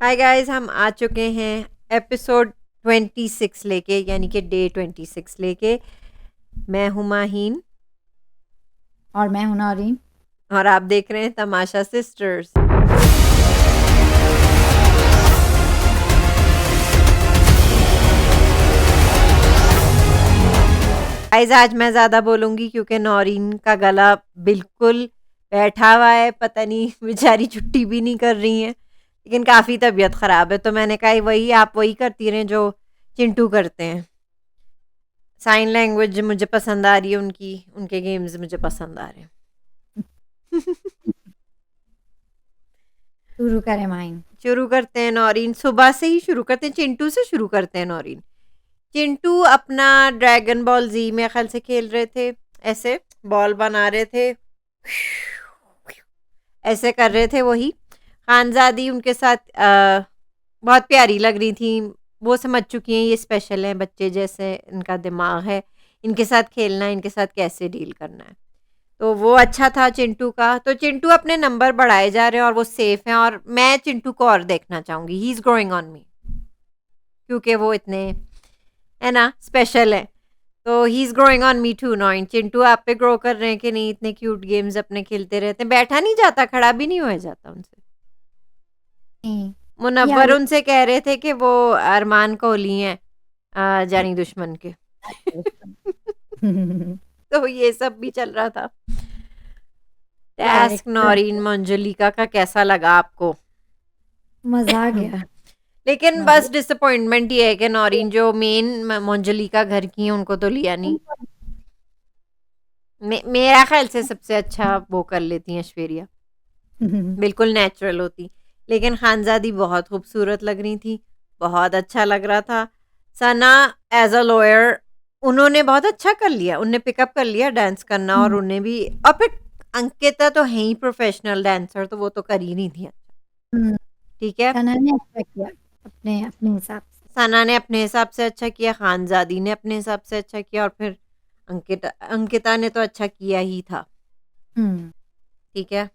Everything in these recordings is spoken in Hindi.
हाय गाइस, हम आ चुके हैं एपिसोड 26 लेके, यानी कि डे 26 लेके। मैं हूँ माहीन और मैं हूं नौरीन। और आप देख रहे हैं तमाशा सिस्टर्स। गाइस, आज मैं ज़्यादा बोलूँगी क्योंकि नौरीन का गला बिल्कुल बैठा हुआ है। पता नहीं बेचारी छुट्टी भी नहीं कर रही हैं, लेकिन काफ़ी तबीयत ख़राब है। तो मैंने कहा वही आप वही करती रहें जो चिंटू करते हैं। साइन लैंग्वेज मुझे पसंद आ रही है उनकी, उनके गेम्स मुझे पसंद आ रहे हैं। शुरू करें माइन। शुरू करते हैं नौरीन, सुबह से ही शुरू करते हैं, चिंटू से शुरू करते हैं नौरीन। चिंटू अपना ड्रैगन बॉल जी मेरे ख्याल से खेल रहे थे, ऐसे बॉल बना रहे थे, ऐसे कर रहे थे वही। खानजादी उनके साथ बहुत प्यारी लग रही थी। वो समझ चुकी हैं ये स्पेशल हैं, बच्चे जैसे इनका दिमाग है, इनके साथ खेलना है, इनके साथ कैसे डील करना है। तो वो अच्छा था चिंटू का। तो चिंटू अपने नंबर बढ़ाए जा रहे हैं और वो सेफ हैं, और मैं चिंटू को और देखना चाहूंगी। He is growing on me, क्योंकि वो इतने है ना स्पेशल है। तो he is growing on me too. नॉइन चिंटू आप पे ग्रो कर रहे हैं कि नहीं? इतने क्यूट गेम्स अपने खेलते रहते हैं, बैठा नहीं जाता, खड़ा भी नहीं हो जाता उनसे। मुनव्वर यार उनसे कह रहे थे कि वो अरमान कोहली हैं, जानी दुश्मन के। तो ये सब भी चल रहा था। यार टास्क नौरीन मंजलिका का कैसा लगा आपको? मजा आ गया। लेकिन मजा बस डिसअपॉइंटमेंट ये है कि नौरीन जो मेन मंजलिका घर की हैं उनको तो लिया नहीं। मेरा ख्याल से सबसे अच्छा वो कर लेती हैं ऐश्वर्या, बिल्कुल नेचुरल होती। लेकिन खानजादी बहुत खूबसूरत लग रही थी, बहुत अच्छा लग रहा था। सना एज अ लॉयर उन्होंने बहुत अच्छा कर लिया, उनने पिकअप कर लिया डांस करना, और उन्हें भी। और फिर अंकिता तो है ही प्रोफेशनल डांसर, तो वो तो कर ही नहीं थी। ठीक है, सना ने अच्छा किया अपने अपने हिसाब से। सना ने अपने हिसाब से अच्छा किया, खानजादी ने अपने हिसाब से अच्छा किया, और फिर अंकिता अंकिता ने तो अच्छा किया ही था। हम्म। ठीक है।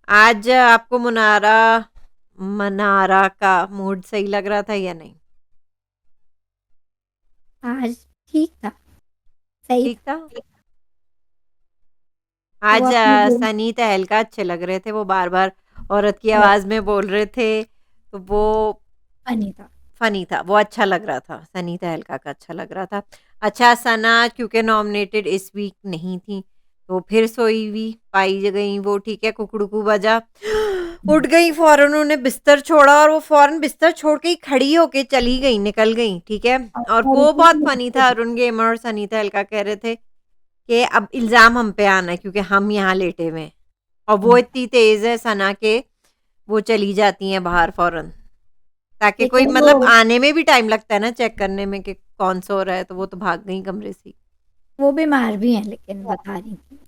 आज आपको मुनारा मनारा का मूड सही लग रहा था या नहीं? आज ठीक था, सही ठीक था। था। वो आज अपनी गेम सनी तहलका अच्छे लग रहे थे, वो बार बार औरत की और आवाज में बोल रहे थे, तो वो फनी था। फनी था, वो अच्छा लग रहा था। सनी तहलका का अच्छा लग रहा था। अच्छा, सना क्योंकि नॉमिनेटेड इस वीक नहीं थी, तो फिर सोई हुई पाई गई वो। ठीक है, कुकड़ू बजा, उठ गई फौरन, उन्होंने बिस्तर छोड़ा और वो फौरन बिस्तर छोड़ के ही खड़ी होके चली गई, निकल गई। ठीक है। और और वो उसने बहुत फनी मुझे था। अरुण गेमर और सनी तहलका कह रहे थे कि अब इल्जाम हम पे आना है क्योंकि हम यहाँ लेटे हुए हैं, और वो इतनी तेज है सना के, वो चली जाती हैं बाहर फौरन, ताकि कोई लेकिन मतलब आने में भी टाइम लगता है ना चेक करने में कि कौन सो रहा है, तो वो तो भाग गई कमरे से। वो बीमार भी हैं, लेकिन बता रही थी।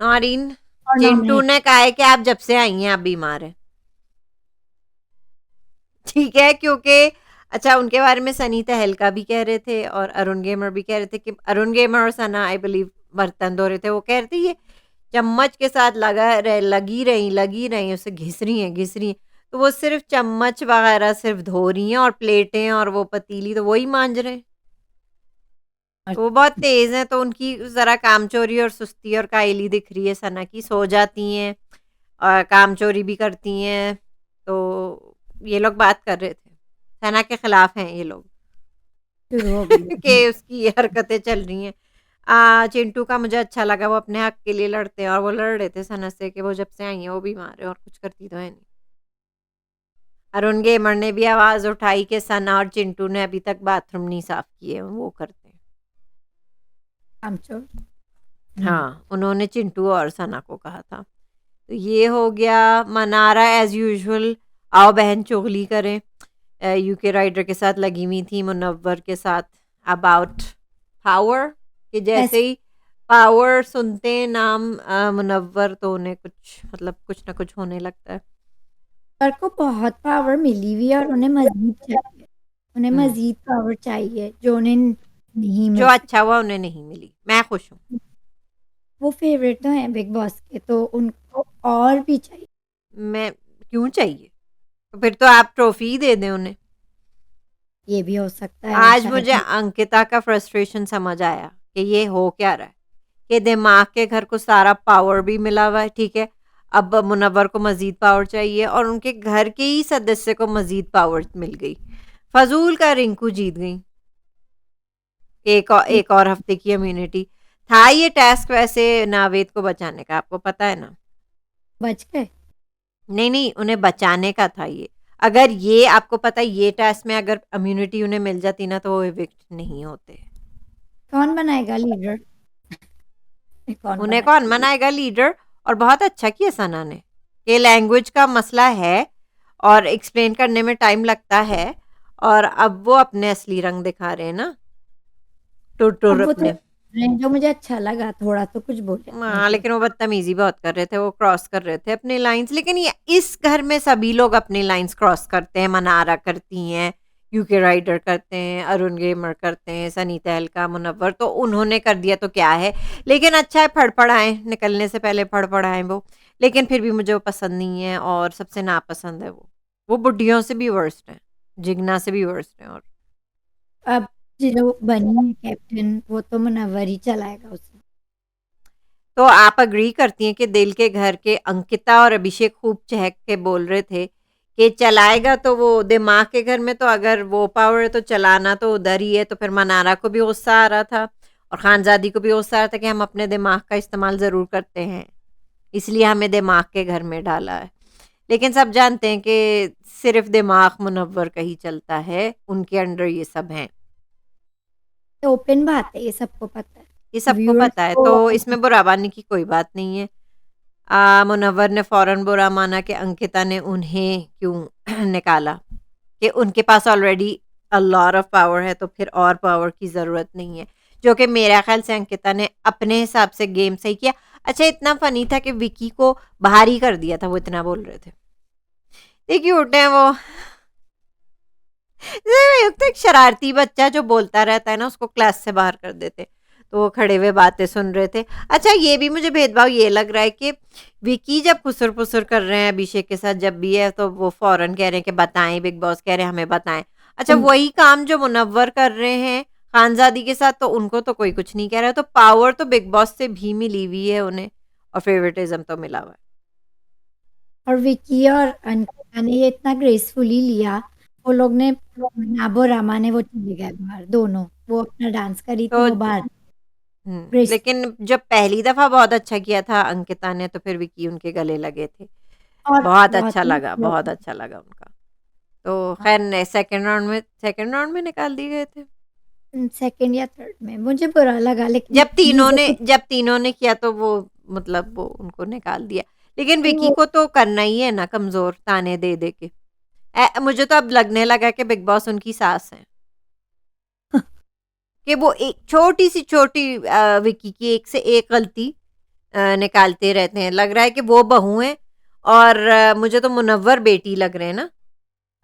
नौरीन, और चिंटू नॉमिनेट ने कहा है कि आप जब से आई हैं आप बीमार हैं। ठीक है, क्योंकि अच्छा, उनके बारे में सनी तहलका भी कह रहे थे और अरुण गेमर भी कह रहे थे कि अरुण गेमर और सना आई बिलीव बर्तन धो रहे थे, वो कह रहे थे ये चम्मच के साथ लगी रही उसे घिस रही हैं। तो वो सिर्फ चम्मच वगैरह सिर्फ धो रही हैं, और प्लेटें और वो पतीली तो वही मांज रहे हैं। तो वो बहुत तेज हैं, तो उनकी जरा कामचोरी और सुस्ती और कायली दिख रही है सना की। सो जाती हैं और कामचोरी भी करती हैं। तो ये लोग बात कर रहे थे, सना के खिलाफ हैं ये लोग। शुरू हो गई कि उसकी ये हरकतें चल रही हैं। चिंटू का मुझे अच्छा लगा, वो अपने हक के लिए लड़ते हैं, और वो लड़ रहे थे सना से कि वो जब से आई है वो बीमार है और कुछ करती तो है नहीं। अरुण गेमर ने भी आवाज उठाई कि सना और चिंटू ने अभी तक बाथरूम नहीं साफ किए, वो करते हैं। काम चोर। हाँ, उन्होंने चिंटू और सना को कहा था। तो ये हो गया। मनारा एज यूजुअल आओ बहन चुगली करें, यूके राइडर के साथ लगी हुई थी, मुनव्वर के साथ अबाउट पावर, कि जैसे ऐसे ही पावर सुनते हैं नाम मुनव्वर, तो उन्हें कुछ मतलब कुछ ना कुछ होने लगता है। पर को बहुत पावर मिली हुई है और उन्हें मजीद चाहिए। उन्हें हम्म। मजीद पावर चाहिए जो उन्हें नहीं जो मिल अच्छा हुआ उन्हें नहीं मिली, मैं खुश हूँ। सकती। वो फेवरेट तो हैं बिग बॉस के, तो उनको और भी चाहिए। मैं क्यों चाहिए? तो फिर तो आप ट्रॉफी ही दे दें उन्हें। ये भी हो सकता है आज शायद। मुझे अंकिता का फ्रस्ट्रेशन समझ आया कि ये हो क्या रहा है, कि दिमाग के घर को सारा पावर भी मिला हुआ है, ठीक है, अब मुनव्वर को मजीद पावर चाहिए और उनके घर के ही सदस्य को मजीद पावर मिल गई। फजूल का रिंकू जीत गई एक और हफ्ते की इम्यूनिटी। था ये टास्क वैसे नावेद को बचाने का, आपको पता है ना? बच गए। नहीं नहीं, उन्हें बचाने का था ये। अगर ये आपको पता है ये टास्क में अगर इम्यूनिटी उन्हें मिल जाती ना तो वो इविक्ट नहीं होते। कौन बनाएगा लीडर? कौन उन्हें कौन बनाएगा मनाएगा लीडर? और बहुत अच्छा किया सना ने। ये लैंग्वेज का मसला है और एक्सप्लेन करने में टाइम लगता है, और अब वो अपने असली रंग दिखा रहे हैं ना, टुर टुर अब वो तो अपने। जो मुझे अच्छा लगा, थोड़ा तो कुछ बोले अपने हाँ, लिए। लेकिन वो बदतमीजी बहुत कर रहे थे, वो क्रॉस कर रहे थे अपनी लाइंस। लेकिन ये इस घर में सभी लोग अपनी लाइंस क्रॉस करते हैं। मनारा करती हैं, यूके राइडर करते हैं, अरुण गेमर करते हैं, सनी तहलका, मुनव्वर, तो उन्होंने कर दिया तो क्या है। लेकिन अच्छा है, फड़फड़ाएं निकलने से पहले फड़फड़ाएं वो। लेकिन फिर भी मुझे वो पसंद नहीं है और सबसे नापसंद है वो बुढ़ियों से भी वर्स्ट है, जिगना से भी वर्स्ट है। और अब जो बनी है कैप्टन, वो तो मुनव्वर ही चलाएगा उसे। तो आप अग्री करती हैं कि दिल के घर के अंकिता और अभिषेक खूब चहक के बोल रहे थे कि चलाएगा तो वो दिमाग के घर में, तो अगर वो पावर है तो चलाना तो उधर ही है। तो फिर मनारा को भी गुस्सा आ रहा था और खानजादी को भी गुस्सा आ रहा था कि हम अपने दिमाग का इस्तेमाल ज़रूर करते हैं, इसलिए हमें दिमाग के घर में डाला है। लेकिन सब जानते हैं कि सिर्फ दिमाग मुनव्वर का ही चलता है, उनके अंडर ये सब हैं। ओपन बात है, ये सबको पता है। ये सबको व्यूअर्स पता है, को तो इसमें बुरा मानने की कोई बात नहीं है। मुनव्वर ने फौरन बुरा माना कि अंकिता ने उन्हें क्यों निकाला, कि उनके पास already a lot of power है, तो फिर और पावर की ज़रूरत नहीं है। जो कि मेरा ख्याल से अंकिता ने अपने हिसाब से गेम सही किया। अच्छा, इतना फनी था कि विकी को बाहर ही कर दिया था, वो इतना बोल रहे थे। देखिए उठे हैं वो तो एक शरारती बच्चा जो बोलता रहता है ना, उसको क्लास से बाहर कर देते। तो वो खड़े हुए बातें सुन रहे थे। अच्छा, ये भी मुझे भेदभाव ये लग रहा है कि विकी जब खुसर फुसर कर रहे हैं अभिषेक के साथ जब भी है, तो वो फौरन कह रहे हैं कि बताएं, बिग बॉस कह रहे हैं हमें बताएं। अच्छा, उन वही काम जो मुनव्वर कर रहे हैं खानजादी के साथ, तो उनको तो कोई कुछ नहीं कह रहा है। तो पावर तो बिग बॉस से भी मिली हुई है उन्हें, और फेवरेटिज्म तो मिला हुआ है। और विकी और अनका ने ये इतना ग्रेसफुली लिया। वो लोग ने, नाबो रामा ने, वो चले गए बाहर दोनों। वो अपना डांस करी थी, तो वो बाहर ग्रेस। लेकिन जब पहली दफा बहुत अच्छा किया था अंकिता ने, तो फिर विकी उनके गले लगे थे। और बहुत बहुत अच्छा ही लगा, बहुत अच्छा लगा उनका। तो हाँ, खैर सेकंड राउंड में निकाल दिए गए थे। सेकंड या थर्ड में मुझे बुरा लगा, लेकिन मुझे कुछ जब तीनों ने किया तो वो मतलब वो उनको निकाल दिया। लेकिन विकी वो को तो करना ही है ना, कमजोर ताने दे दे के। मुझे तो अब लगने लगा कि बिग बॉस उनकी सास है, कि वो एक छोटी विकी की एक से एक गलती निकालते रहते हैं। लग रहा है कि वो बहू हैं, और मुझे तो मुनव्वर बेटी लग रहे हैं ना।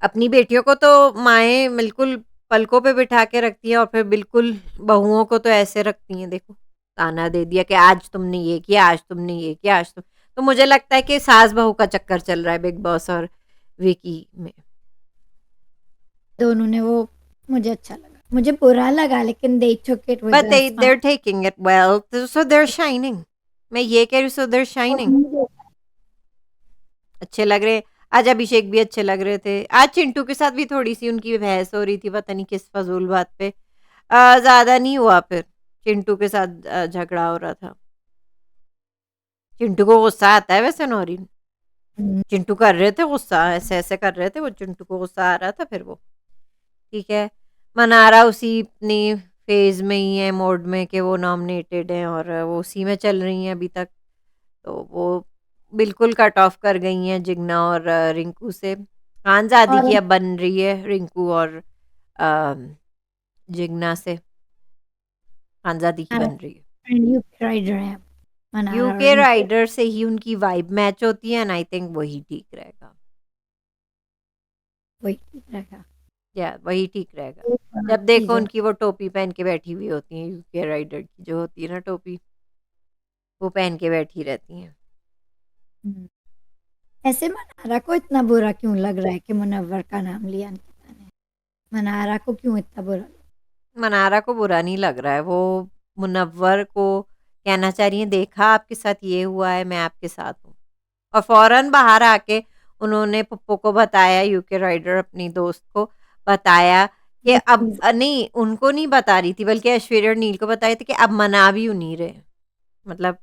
अपनी बेटियों को तो माएँ बिल्कुल पलकों पे बिठा के रखती हैं, और फिर बिल्कुल बहुओं को तो ऐसे रखती हैं, देखो ताना दे दिया कि आज तुमने ये किया, आज तुमने ये किया, आज तुम। तो मुझे लगता है कि सास बहू का चक्कर चल रहा है बिग बॉस और विकी में। दोनों ने वो, मुझे अच्छा लगा, मुझे बुरा लगा, लेकिन they took it with but a they're taking it well, so they're shining। मैं ये कह रही हूँ, so they're shining। फन। अच्छे लग रहे। आज अभिषेक भी अच्छे लग रहे थे। आज चिंटू के साथ भी थोड़ी-सी उनकी बहस हो रही थी, पता नहीं किस फ़ज़ूल बात पे। ज़्यादा नहीं हुआ फिर, चिंटू के साथ झगड़ा हो रहा था। चिंटू को गुस्सा आता है वैसे नौरीन। चिंटू कर रहे थे गुस्सा, ऐसे-ऐसे कर रहे थे, वो चिंटू को गुस्सा आ रहा था, फिर वो ठीक है। मनारा उसी अपनी फ़ेज़ में ही है, मोड में, कि वो नॉमिनेटेड हैं और वो उसी में चल रही हैं अभी तक। तो वो बिल्कुल कट ऑफ कर गई हैं जिग्ना और रिंकू से। खानज़ादी और की अब बन रही है रिंकू और अ, जिग्ना से। खानज़ादी की बन रही है। यूके राइडर है मनारा और यूके रिंकू। राइडर से ही उनकी वाइब मैच होती है, एंड आई थिंक वही ठीक रहेगा। वही ठीक रहेगा। या वही ठीक रहेगा। एक बात जब देखो चीज़ों उनकी वो टोपी पहन के बैठी हुई होती हैं, यूके राइडर की जो होती है ना टोपी, वो पहन के बैठी रहती हैं। हुँ। ऐसे मनारा को इतना बुरा क्यों लग रहा है कि मुनव्वर का नाम लिया अंकिता ने? मनारा को क्यों इतना बुरा मनारा को बुरा नहीं लग रहा है, वो मुनव्वर को कहना चाह रही है देखा आपके साथ ये हुआ है, मैं आपके साथ हूँ। और फौरन बाहर आके उन्होंने पप्पू को बताया, यूके राइडर अपनी दोस्त को बताया कि अब लगा? नहीं उनको नहीं बता रही थी बल्कि ऐश्वर्या और नील को बताया था कि अब मना भी उन्हीं रहे, मतलब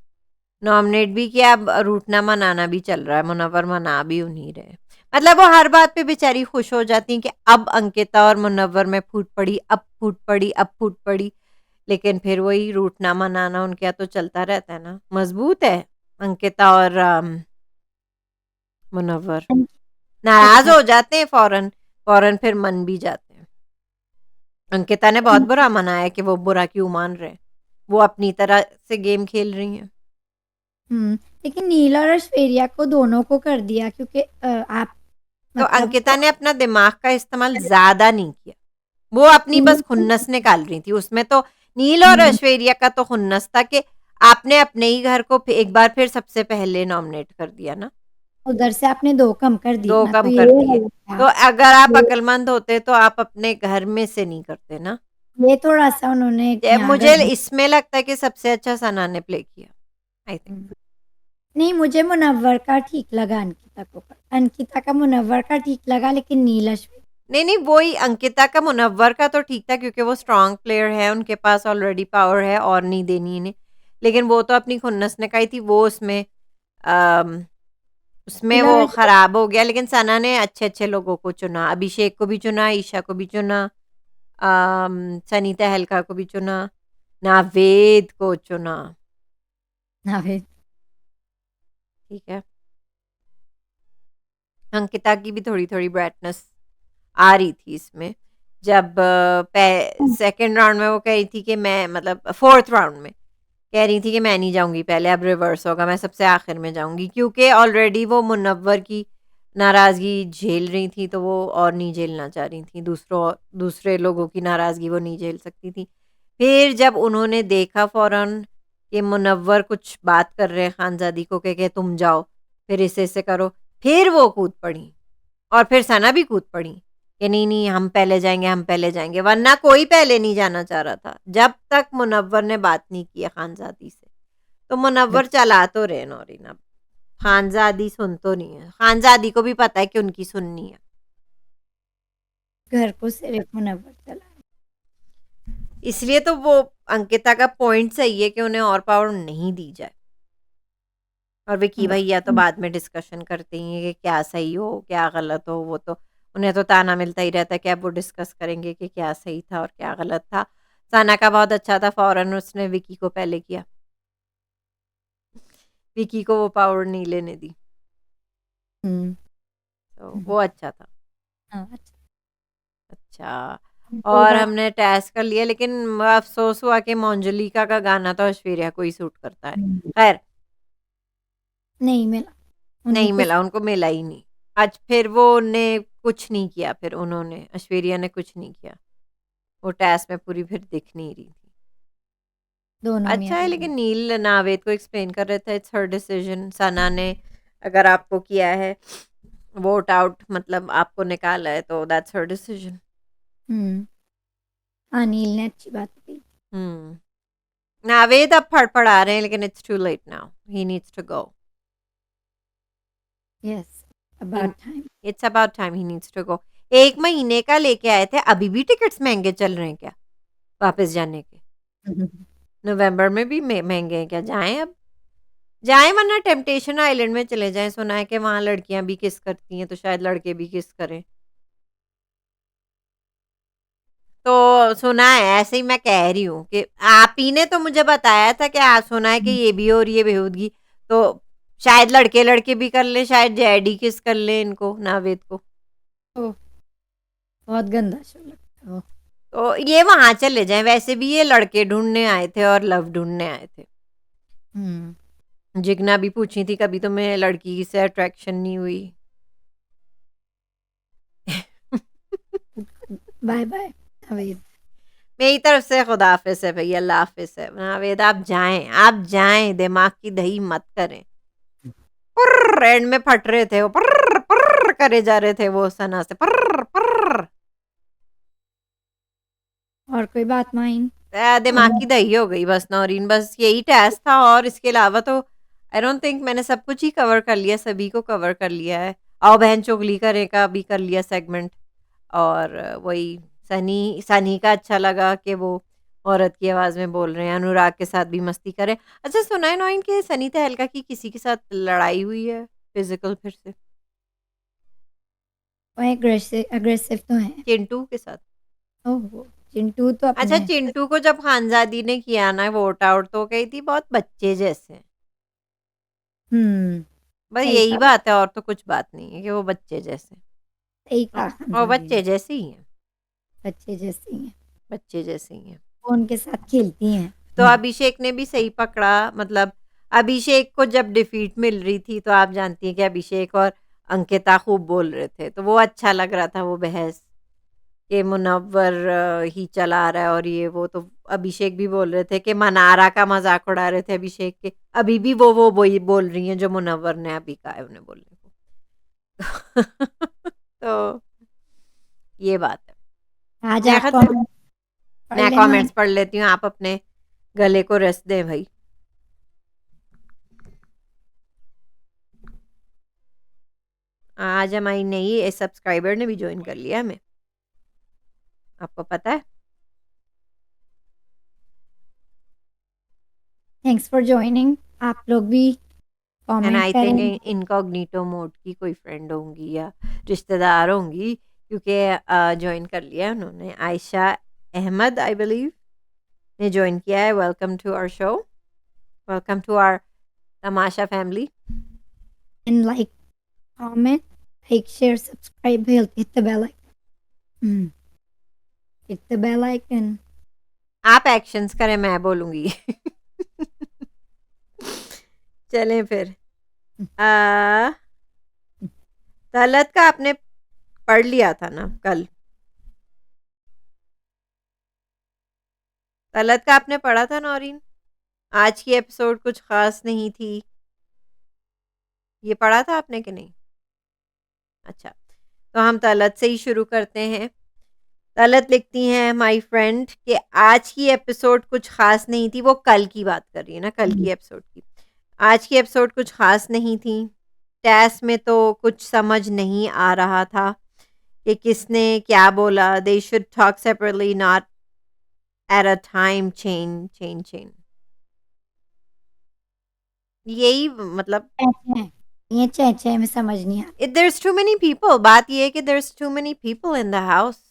नॉमिनेट भी किया, अब रूठना मनाना भी चल रहा है, मुनव्वर मना भी उन्हीं रहे। मतलब वो हर बात पे बेचारी खुश हो जाती हैं कि अब अंकिता और मुनव्वर में फूट पड़ी, अब फूट पड़ी, अब फूट पड़ी, लेकिन फिर वही रूठना मनाना उनके यहाँ तो चलता रहता है ना, मजबूत है अंकिता और मुनव्वर। नाराज अच्छा, हो जाते हैं फौरन, फौरन फिर मन भी जाते हैं। अंकिता ने बहुत बुरा मनाया कि वो बुरा क्यों मान रहे हैं, वो अपनी तरह से गेम खेल रही हैं। हुँ, लेकिन नील और ऐश्वर्या को दोनों को कर दिया क्योंकि आप तो मतलब अंकिता ने अपना दिमाग का इस्तेमाल ज्यादा नहीं किया, वो अपनी बस खुन्नस निकाल रही थी, उसमें तो नील और हुँ, ऐश्वर्या का तो खुन्नस था कि आपने अपने ही घर को एक बार फिर सबसे पहले नॉमिनेट कर दिया ना, उधर से आपने 2 कम कर दिए 2 ना, तो कम ये कर दिए। गलत था। तो अगर आप ये अक्लमंद होते तो आप अपने घर में से नहीं करते ना। ये थोड़ा-सा उन्होंने यहाँ मुझे गड़बड़। इसमें लगता है कि सबसे अच्छा सना ने प्ले किया, आई थिंक। हुँ, नहीं मुझे मुनव्वर का ठीक लगा अंकिता को। अंकिता का मुनव्वर का ठीक लगा लेकिन नील अश्विन नहीं नहीं, वही अंकिता का मुनव्वर का तो ठीक था क्योंकि वो स्ट्रांग प्लेयर है, उनके पास ऑलरेडी पावर है और नहीं देनी इन्हें, लेकिन वो तो अपनी खुन्नस निकाई थी, वो उसमें अम, उसमें नील और वो ऐश्वर्या खराब हो गया। लेकिन सना ने अच्छे अच्छे लोगों को चुना, अभिषेक को भी चुना, ईशा को भी चुना, सनीता हल्का को भी चुना, नावेद को चुना। नावेद। ठीक है, अंकिता की भी थोड़ी थोड़ी ब्राइटनेस आ रही थी इसमें, जब सेकंड राउंड में वो कह रही थी कि मैं, मतलब फोर्थ राउंड में कह रही थी कि मैं नहीं जाऊंगी पहले, अब रिवर्स होगा, मैं सबसे आखिर में जाऊंगी, क्योंकि ऑलरेडी वो मुनव्वर की नाराजगी झेल रही थी, तो वो और नहीं झेलना चाह रही थी, दूसरे लोगों की नाराजगी वो नहीं झेल सकती थी। फिर जब उन्होंने देखा फौरन कि मुनव्वर कुछ बात कर रहे हैं खानजादी को कि तुम जाओ, फिर इसे करो, फिर वो कूद पड़ी, और फिर सना भी कूद पड़ी कि नहीं नहीं हम पहले जाएंगे, हम पहले जाएंगे, वरना कोई पहले नहीं जाना चाह रहा था जब तक मुनव्वर ने बात नहीं की खानजादी से। तो मुनव्वर चला तो रहे नौरीन, अब खानजादी सुन तो नहीं है, खानजादी को भी पता है कि उनकी सुननी है, घर को सिर्फ मुनव्वर चला। इसलिए तो वो अंकिता का पॉइंट सही है कि उन्हें और पावर नहीं दी जाए। और विकी भैया तो बाद में डिस्कशन करते ही हैं कि क्या सही हो क्या गलत हो, वो तो उन्हें तो ताना मिलता ही रहता है कि अब वो डिस्कस करेंगे कि क्या सही था और क्या गलत था। सना का बहुत अच्छा था, फौरन उसने विकी को पहले किया, विकी को वो पावर नहीं लेने दी, हुँ, तो हुँ, वो अच्छा था। हाँ, अच्छा अच्छा, कोई और बात हमने टेस्ट कर लिया, लेकिन अफसोस हुआ कि मोंजलिका का गाना तो ऐश्वर्या को ही सूट करता है। नहीं। खैर, नहीं मिला, उन्हीं नहीं को मिला, उनको मिला ही नहीं। आज फिर वो ने कुछ नहीं किया, फिर उन्होंने ऐश्वर्या ने कुछ नहीं किया, वो टेस्ट में पूरी फिर दिख नहीं रही थी। दोनों में अच्छा है, आई। लेकिन नील नावेद को एक्सप्लेन कर रहे थे इट्स हर डिसीजन, सना ने अगर आपको किया है वोट आउट, मतलब आपको निकाला है, तो दैट्स हर डिसीजन। हुँ, अनिल ने अच्छी बात की। हम्म, नावेद अब फड़फड़ा रहे हैं, लेकिन it's too late now, he needs to go, yes, about time. It's about time he needs to go. 1 महीने का लेके आए थे, अभी भी टिकट्स महंगे चल रहे हैं क्या वापस जाने के? नवंबर में भी महंगे हैं क्या? जाएं अब, जाएं, वरना टेम्पटेशन आइलैंड में चले जाएं, सुना है कि वहां लड़कियां भी किस करती हैं, तो शायद लड़के भी किस करें। तो सुना है, ऐसे ही मैं कह रही हूँ कि आप ही ने तो मुझे बताया था कि आज सुना है कि ये भी हो रही है बेहूदगी, तो शायद लड़के लड़के भी कर ले, शायद जैडी किस कर ले इनको, नावेद को। ओह! बहुत गंदा शो लगता है वो। तो ये वहां चले जाएं, वैसे भी ये लड़के ढूंढने आए थे और लव ढूंढने आए थे। हुँ, जिगना भी पूछी थी कभी तुम्हें लड़की से अट्रैक्शन नहीं हुई? बाय-बाय नावेद। मेरी तरफ से खुदा हाफिज है भैया, अल्लाह हाफिज है नावेद, आप जाएं, आप जाएं, दिमाग की दही मत करें। पुर्र एंड में फट रहे थे वो, पुर्र पुर्र करे जा रहे थे वो सना से, पुर्र पुर्र। और कोई बात माइन? दिमाग की दही हो गई बस नौरीन, बस यही टेस्ट था और इसके अलावा तो आई डोंट थिंक मैंने सब कुछ ही कवर कर लिया, सभी को कवर कर लिया है। आओ बहन चुगली करे का भी कर लिया सेगमेंट। और वही सनी सनी का अच्छा लगा कि वो औरत की आवाज़ में बोल रहे हैं, अनुराग के साथ भी मस्ती करें। अच्छा सुना है नौइन कि सनी तहलका की किसी के साथ लड़ाई हुई है फिजिकल फिर से, वो एग्रेसिव एग्रेसिव तो है। चिंटू के साथ। ओह, चिंटू तो अच्छा अपने चिंटू को जब खानजादी ने किया ना वोट आउट तो कही थी बहुत बच्चे जैसे। बस सही यही कहा, बात है और तो कुछ बात नहीं है कि वो बच्चे जैसे। सही और कहा और खानदानी बच्चे ने, जैसे ही हैं, बच्चे जैसी हैं, बच्चे जैसे ही हैं। वो उनके साथ खेलती हैं। तो अभिषेक ने भी सही पकड़ा, मतलब अभिषेक को जब डिफीट मिल रही थी तो आप जानती हैं कि अभिषेक और अंकिता खूब बोल रहे थे, तो वो अच्छा लग रहा था वो बहस कि मुनव्वर ही चला रहा है और ये वो। तो अभिषेक भी बोल रहे थे कि मनारा का मजाक उड़ा रहे थे अभिषेक के, अभी भी वो वही बोल रही हैं जो मुनव्वर ने अभी कहा है उन्हें बोलने को। तो ये बात है। आज मेरे आप ख्याल से कमेंट पढ़ मैं लेना। कमेंट्स पढ़ लेती हूँ, आप अपने गले को रेस्ट दें भाई। आज हमारी नई सब्सक्राइबर ने भी ज्वाइन कर लिया हमें, आपको पता है। Thanks for joining. आप लोग भी एंड कमेंट आई थिंक करें। इनकॉग्निटो मोड की कोई फ्रेंड होंगी या रिश्तेदार होंगी, क्योंकि ज्वाइन कर लिया है उन्होंने। आयशा अहमद आई बिलीव ने ज्वाइन किया है। Welcome to our show, welcome to our Tamasha family. And like, comment, like, share, subscribe, hit the bell icon, hit the bell icon. आप एक्शंस करें, मैं बोलूंगी। चलें फिर। आ, तलत का आपने पढ़ लिया था ना कल, तलत का आपने पढ़ा था नौरीन। आज की एपिसोड कुछ खास नहीं थी, ये पढ़ा था आपने कि नहीं? अच्छा, तो हम तलत से ही शुरू करते हैं। तलत लिखती हैं माय फ्रेंड कि आज की एपिसोड कुछ खास नहीं थी, वो कल की बात कर रही है ना, कल की एपिसोड की। आज की एपिसोड कुछ खास नहीं थी। टेस्ट में तो कुछ समझ नहीं आ रहा था कि किसने क्या बोला। They should talk separately not at a time chain chain chain. यही मतलब ये चे में समझ नहीं आता। there's too many people, बात ये है कि there's too many people in the house।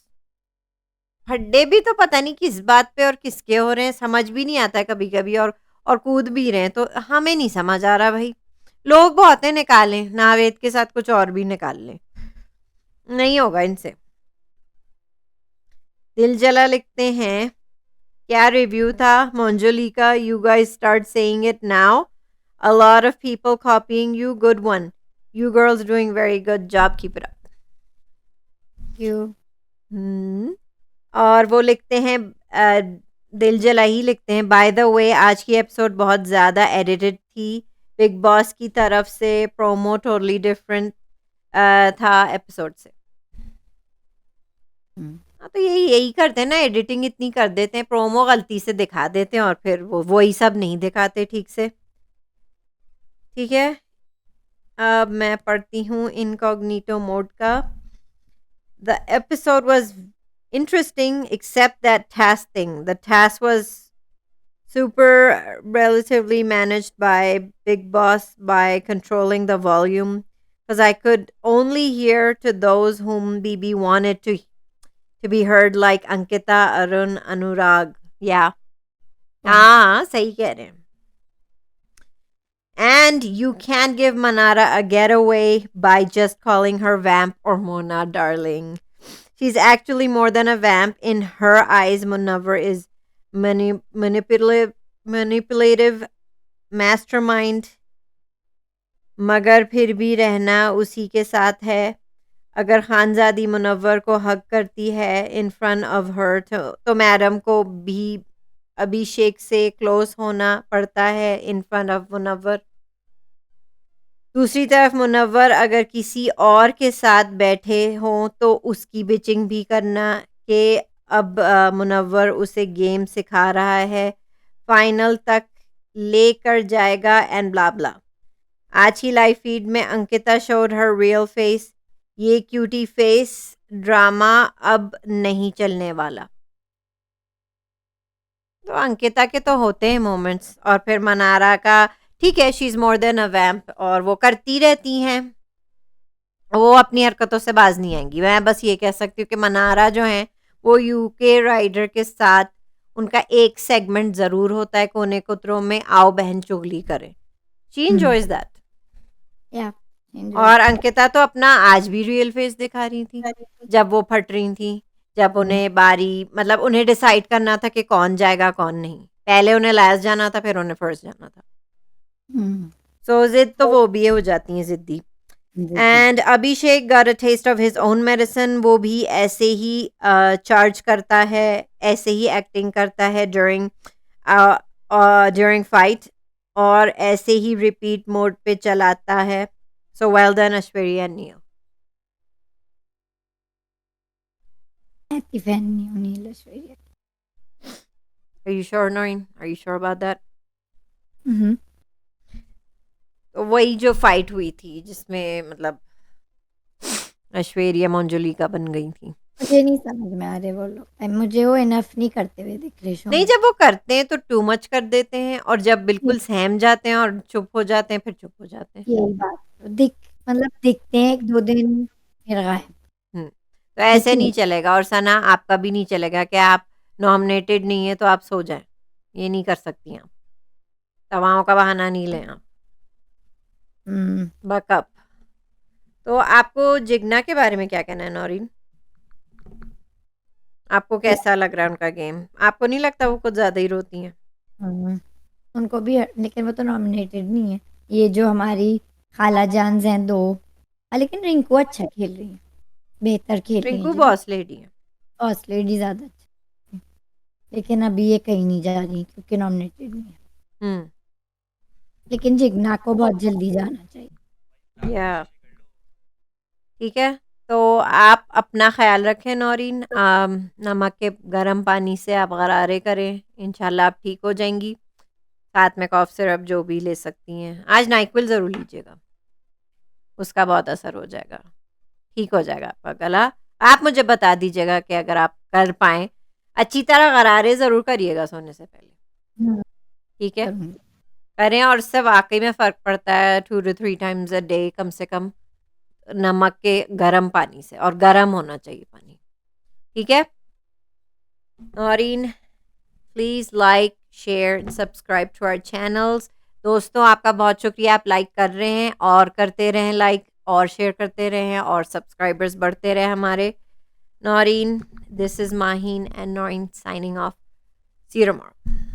हड्डे भी तो पता नहीं किस बात पे और किसके हो रहे हैं, समझ भी नहीं आता है कभी कभी। और कूद भी रहे हैं तो हमें नहीं समझ आ रहा भाई। लोग बहुत है, निकालें नावेद के साथ कुछ और भी निकाल लें, नहीं होगा इनसे। दिल जला लिखते हैं क्या रिव्यू था मोंजोली का, you guys start saying it now, a lot of people copying you, good one, you girls doing very good job, keep it up. क्यों? और वो लिखते हैं दिल जला ही लिखते हैं, बाय द वे आज की एपिसोड बहुत ज़्यादा एडिटेड थी, बिग बॉस की तरफ से प्रोमो टोटली डिफरेंट था एपिसोड से। हाँ तो यही यही करते हैं ना, एडिटिंग इतनी कर देते हैं, प्रोमो गलती से दिखा देते हैं और फिर वो वही सब नहीं दिखाते ठीक से। ठीक है, अब मैं पढ़ती हूँ इनकॉग्निटो मोड का। The episode was interesting except that task thing. The task was super relatively managed by Big Boss by controlling the volume, because I could only hear to those whom BB wanted to be heard, like Ankita, Arun, Anurag. Yeah. हाँ सही कह रहे हैं। And you can't give Manara a getaway by just calling her vamp or Mona darling. She's actually more than a vamp. In her eyes, Munawar is manipulative mastermind. मगर फिर भी रहना उसी के साथ है। अगर खानजादी मुनव्वर को हक करती है इन फ्रंट ऑफ हर तो मैडम को भी अभिषेक से क्लोज होना पड़ता है इन फ्रंट ऑफ मुनव्वर। दूसरी तरफ मुनव्वर अगर किसी और के साथ बैठे हों तो उसकी बिचिंग भी करना कि अब मुनव्वर उसे गेम सिखा रहा है, फाइनल तक लेकर जाएगा एंड ब्ला ब्ला। आज ही लाइव फीड में Ankita showed her real face, ये क्यूटी फेस ड्रामा अब नहीं चलने वाला। तो अंकिता के तो होते हैं मोमेंट्स, और फिर मनारा का ठीक है, शी इज़ मोर देन अ वैम्प और वो करती रहती हैं, वो अपनी हरकतों से बाज नहीं आएंगी। मैं बस ये कह सकती हूँ कि मनारा जो है वो यूके राइडर के साथ उनका एक सेगमेंट ज़रूर होता है कोने कुतरों में, आओ बहन चुगली करें, शी एंजॉयज दैट। या और अंकिता तो अपना आज भी रियल फेस दिखा रही थी जब वो फट रही थी, जब उन्हें बारी मतलब उन्हें डिसाइड करना था कि कौन जाएगा कौन नहीं, पहले उन्हें लास्ट जाना था फिर उन्हें फर्स्ट जाना था। सो जिद तो वो भी हो जाती हैं जिद्दी। And Abhishek got a taste of his own medicine, वो भी ऐसे ही चार्ज करता है, ऐसे ही एक्टिंग करता है ड्यूरिंग फाइट, और ऐसे ही रिपीट मोड पे चलाता है। So well done Aishwarya and neo. Are you sure, Noreen? Are you sure about that? तो वही जो फाइट हुई थी जिसमें मतलब ऐश्वर्या मंजुलिका बन गई थी, मुझे नहीं समझ में आ रहे वो लोग, मुझे वो इनफ नहीं करते हुए दिख रहे शो नहीं में। जब वो करते हैं तो टू मच कर देते हैं, और जब बिल्कुल सहम जाते हैं और चुप हो जाते हैं फिर चुप हो जाते हैं। यही बात मतलब दिखते हैं 1-2 दिन फिर गायब। तो ऐसे लेकिन नहीं चलेगा, और सना आपका भी नहीं चलेगा कि आप नॉमिनेटेड नहीं है तो आप सो जाएं, ये नहीं कर सकती आप, तवाओं का बहाना नहीं लें आप, बकअप। तो आपको जिग्ना के बारे में क्या कहना है नौरीन? आपको कैसा लग रहा है उनका गेम? आपको नहीं लगता वो कुछ ज़्यादा ही रोती हैं? उनको भी लेकिन वो तो नॉमिनेटेड नहीं है। ये जो हमारी खाला जान हैं 2, लेकिन रिंकू अच्छा खेल रही है, बेहतर खेल रही रिंकू है। बॉस लेडी है, बॉस लेडी ज़्यादा अच्छा, लेकिन अभी ये कहीं नहीं जा रही क्योंकि नॉमिनेटेड नहीं है। लेकिन जिग्ना को बहुत जल्दी जाना चाहिए। या ठीक है, तो आप अपना ख्याल रखें नौरीन, नमक के गर्म पानी से आप गरारे करें, इंशाल्लाह आप ठीक हो जाएंगी, साथ में कॉफ सिरप जो भी ले सकती हैं। आज नाइक्विल ज़रूर लीजिएगा, उसका बहुत असर हो जाएगा, ठीक हो जाएगा आपका गला। आप मुझे बता दीजिएगा कि अगर आप कर पाएँ, अच्छी तरह गरारे ज़रूर करिएगा सोने से पहले, ठीक है? करें, और उससे वाक़ई में फ़र्क पड़ता है 2 to 3 टाइम्स अ डे कम से कम, नमक के गर्म पानी से, और गर्म होना चाहिए पानी, ठीक है? Noreen please like, share and subscribe to our channels. दोस्तों आपका बहुत शुक्रिया, आप लाइक कर रहे हैं और करते रहें लाइक, और शेयर करते रहें, और सब्सक्राइबर्स बढ़ते रहे हमारे। Noreen, this is Maheen and Noreen signing off. See you tomorrow.